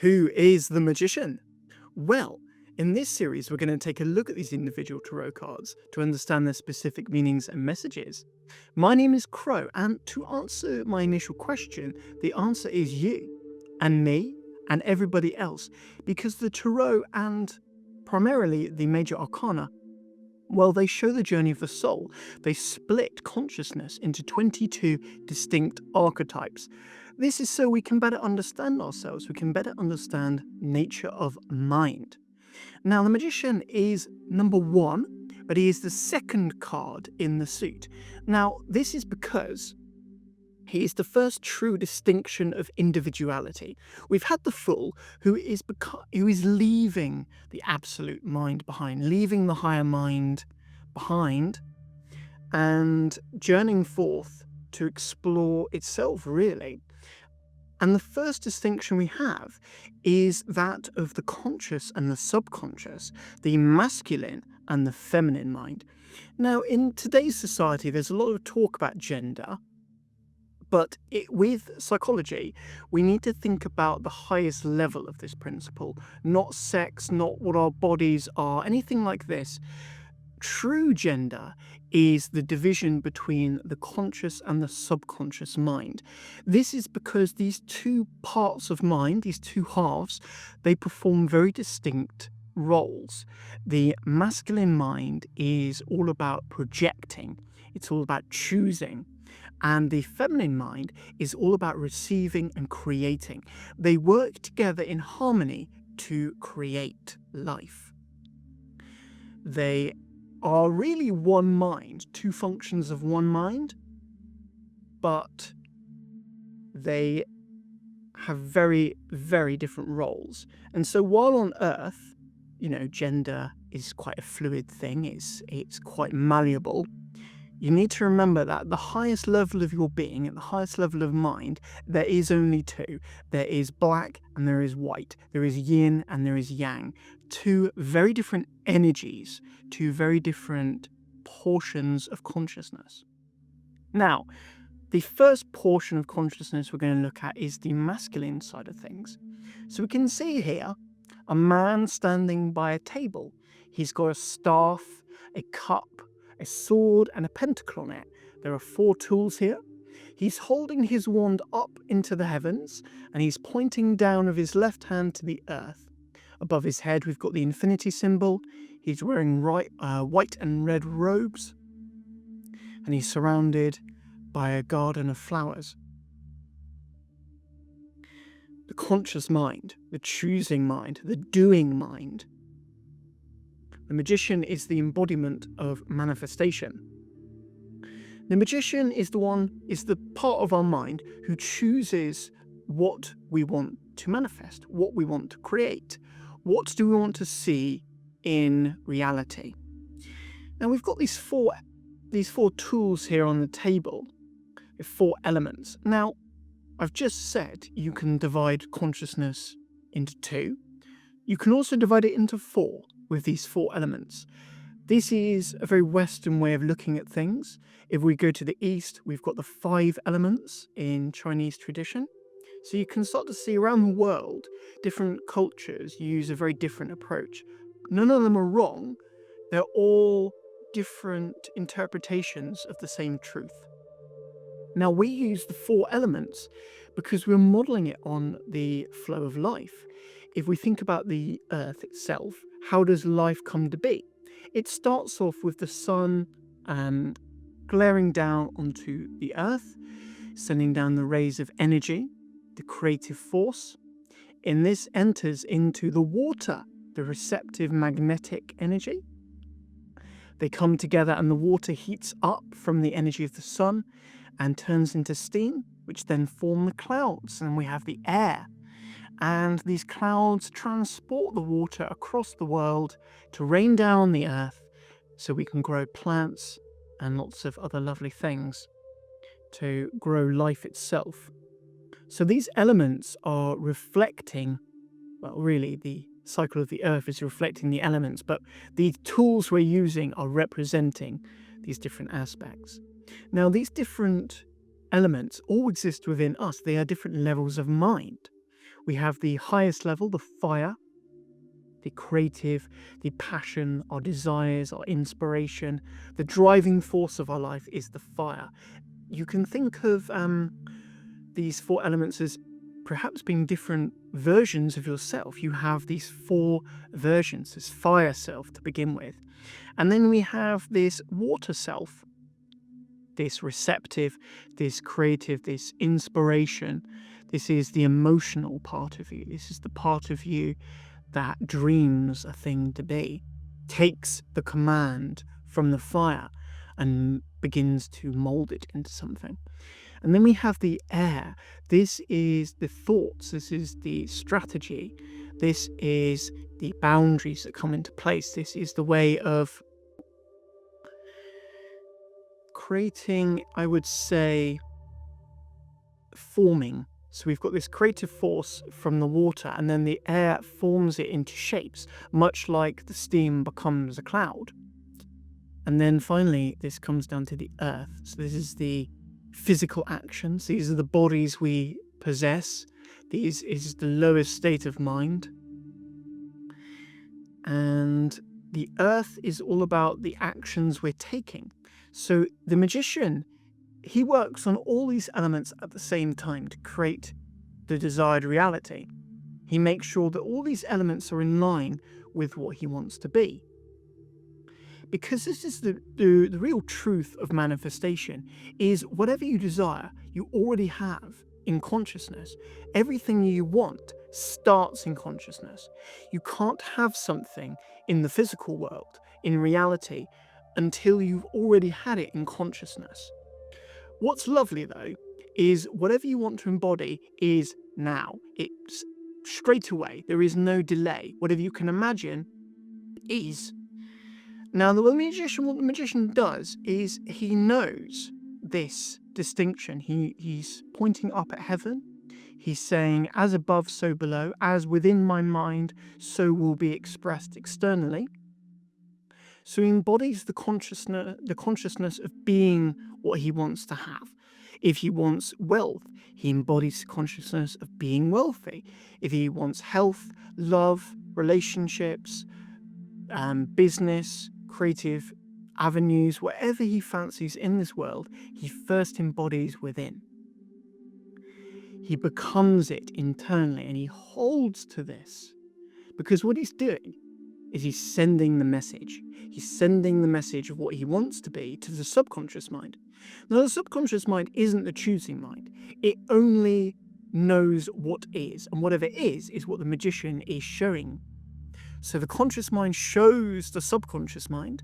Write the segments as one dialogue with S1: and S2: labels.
S1: Who is the magician? Well, in this series, we're going to take a look at these individual tarot cards to understand their specific meanings and messages. My name is Crow, and to answer my initial question, the answer is you, and me, and everybody else, because the tarot and primarily the Major Arcana, well, they show the journey of the soul. They split consciousness into 22 distinct archetypes. This is so we can better understand ourselves, we can better understand nature of mind. Now, the magician is number one, but he is the second card in the suit. Now, this is because he is the first true distinction of individuality. We've had the fool, who is leaving the absolute mind behind, leaving the higher mind behind, and journeying forth to explore itself, really. And the first distinction we have is that of the conscious and the subconscious, the masculine and the feminine mind. Now, in today's society, there's a lot of talk about gender, but with psychology, we need to think about the highest level of this principle, not sex, not what our bodies are, anything like this. True gender is the division between the conscious and the subconscious mind. This is because these two parts of mind, these two halves, they perform very distinct roles. The masculine mind is all about projecting, it's all about choosing. And the feminine mind is all about receiving and creating. They work together in harmony to create life. They are really one mind, two functions of one mind, but they have very, very different roles. And so while on Earth, gender is quite a fluid thing, it's quite malleable, you need to remember that the highest level of your being, at the highest level of mind, there is only two. There is black and there is white. There is yin and there is yang. Two very different energies, two very different portions of consciousness. Now, the first portion of consciousness we're going to look at is the masculine side of things. So we can see here a man standing by a table. He's got a staff, a cup, a sword and a pentacle on it. There are 4 tools here. He's holding his wand up into the heavens and he's pointing down with his left hand to the earth. Above his head we've got the infinity symbol. He's wearing white and red robes and he's surrounded by a garden of flowers. The conscious mind, the choosing mind, the doing mind. The magician is the embodiment of manifestation. The magician is the part of our mind who chooses what we want to manifest, what we want to create, what do we want to see in reality. Now we've got these four tools here on the table, with 4 elements. Now, I've just said you can divide consciousness into 2. You can also divide it into 4. With these 4 elements. This is a very Western way of looking at things. If we go to the East, we've got the 5 elements in Chinese tradition. So you can start to see around the world, different cultures use a very different approach. None of them are wrong. They're all different interpretations of the same truth. Now we use the 4 elements because we're modeling it on the flow of life. If we think about the earth itself, how does life come to be? It starts off with the sun glaring down onto the earth, sending down the rays of energy, the creative force. And this enters into the water, the receptive magnetic energy. They come together and the water heats up from the energy of the sun and turns into steam, which then form the clouds. And we have the air. And these clouds transport the water across the world to rain down on the earth so we can grow plants and lots of other lovely things to grow life itself. So these elements are reflecting, well, really the cycle of the earth is reflecting the elements, but the tools we're using are representing these different aspects. Now, these different elements all exist within us. They are different levels of mind. We have the highest level, the fire, the creative, the passion, our desires, our inspiration. The driving force of our life is the fire. You can think of these 4 elements as perhaps being different versions of yourself. You have these 4 versions, this fire self to begin with. And then we have this water self, this receptive, this creative, this inspiration. This is the emotional part of you. This is the part of you that dreams a thing to be, takes the command from the fire and begins to mold it into something. And then we have the air. This is the thoughts. This is the strategy. This is the boundaries that come into place. This is the way of creating, I would say, forming. So we've got this creative force from the water, and then the air forms it into shapes, much like the steam becomes a cloud. And then finally, this comes down to the earth. So this is the physical actions. These are the bodies we possess. These is the lowest state of mind. And the earth is all about the actions we're taking. So the magician, he works on all these elements at the same time to create the desired reality. He makes sure that all these elements are in line with what he wants to be. Because this is the real truth of manifestation, is whatever you desire, you already have in consciousness. Everything you want starts in consciousness. You can't have something in the physical world, in reality, until you've already had it in consciousness. What's lovely, though, is whatever you want to embody is now. It's straight away. There is no delay. Whatever you can imagine is. Now, what the magician does is he knows this distinction. He's pointing up at heaven. He's saying, as above, so below. As within my mind, so will be expressed externally. So he embodies the consciousness of being what he wants to have. If he wants wealth, he embodies the consciousness of being wealthy. If he wants health, love, relationships, business, creative avenues, whatever he fancies in this world, he first embodies within. He becomes it internally, and he holds to this, because what he's doing is he's sending the message. He's sending the message of what he wants to be to the subconscious mind. Now, the subconscious mind isn't the choosing mind. It only knows what is, and whatever is what the magician is showing. So the conscious mind shows the subconscious mind,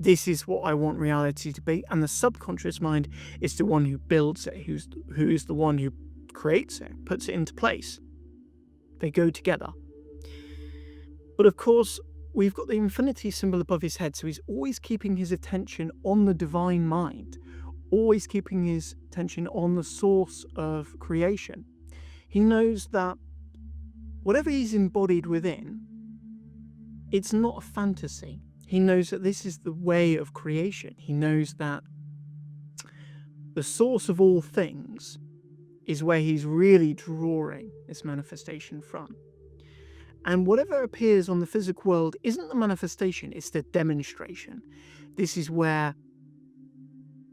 S1: this is what I want reality to be, and the subconscious mind is the one who builds it, who is the one who creates it, puts it into place. They go together. But of course, we've got the infinity symbol above his head, so he's always keeping his attention on the divine mind, always keeping his attention on the source of creation. He knows that whatever he's embodied within, it's not a fantasy. He knows that this is the way of creation. He knows that the source of all things is where he's really drawing this manifestation from. And whatever appears on the physical world isn't the manifestation, it's the demonstration. This is where,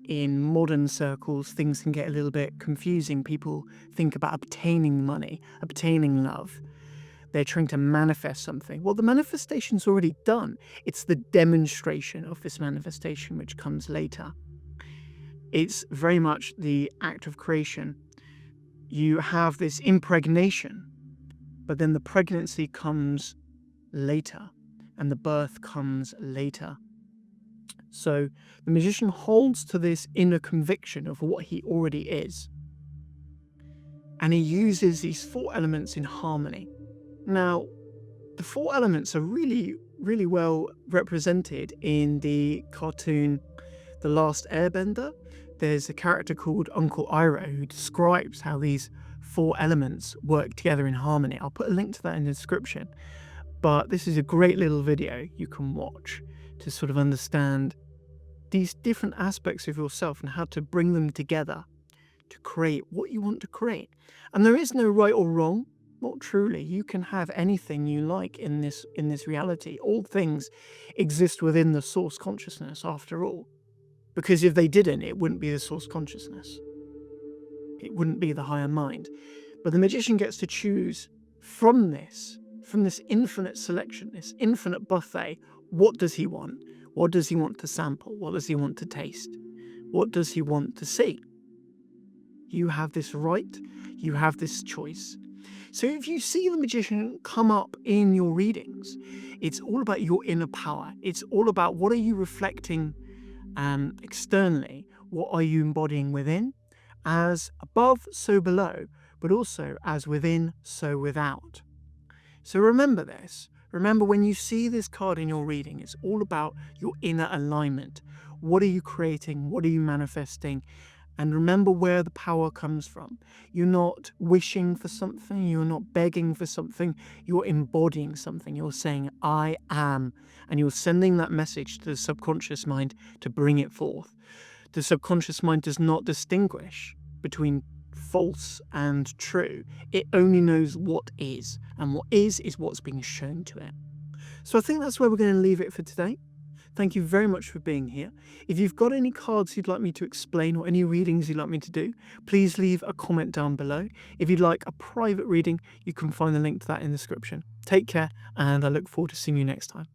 S1: in modern circles, things can get a little bit confusing. People think about obtaining money, obtaining love. They're trying to manifest something. Well, the manifestation's already done. It's the demonstration of this manifestation which comes later. It's very much the act of creation. You have this impregnation, but then the pregnancy comes later, and the birth comes later. So the magician holds to this inner conviction of what he already is, and he uses these 4 elements in harmony. Now, the 4 elements are really, really well represented in the cartoon The Last Airbender. There's a character called Uncle Iroh who describes how these 4 elements work together in harmony. I'll put a link to that in the description. But this is a great little video you can watch to sort of understand these different aspects of yourself and how to bring them together to create what you want to create. And there is no right or wrong. Not truly. You can have anything you like in this reality. All things exist within the source consciousness, after all. Because if they didn't, it wouldn't be the source consciousness. It wouldn't be the higher mind. But the magician gets to choose from this infinite selection, this infinite buffet. What does he want? What does he want to sample? What does he want to taste? What does he want to see? You have this right. You have this choice. So if you see the magician come up in your readings, it's all about your inner power. It's all about what are you reflecting externally? What are you embodying within? As above, so below, but also as within, so without. So remember this. Remember, when you see this card in your reading, it's all about your inner alignment. What are you creating? What are you manifesting? And remember where the power comes from. You're not wishing for something. You're not begging for something. You're embodying something. You're saying, I am. And you're sending that message to the subconscious mind to bring it forth. The subconscious mind does not distinguish between false and true. It only knows what is. And what is what's being shown to it. So I think that's where we're going to leave it for today. Thank you very much for being here. If you've got any cards you'd like me to explain or any readings you'd like me to do, please leave a comment down below. If you'd like a private reading, you can find the link to that in the description. Take care, and I look forward to seeing you next time.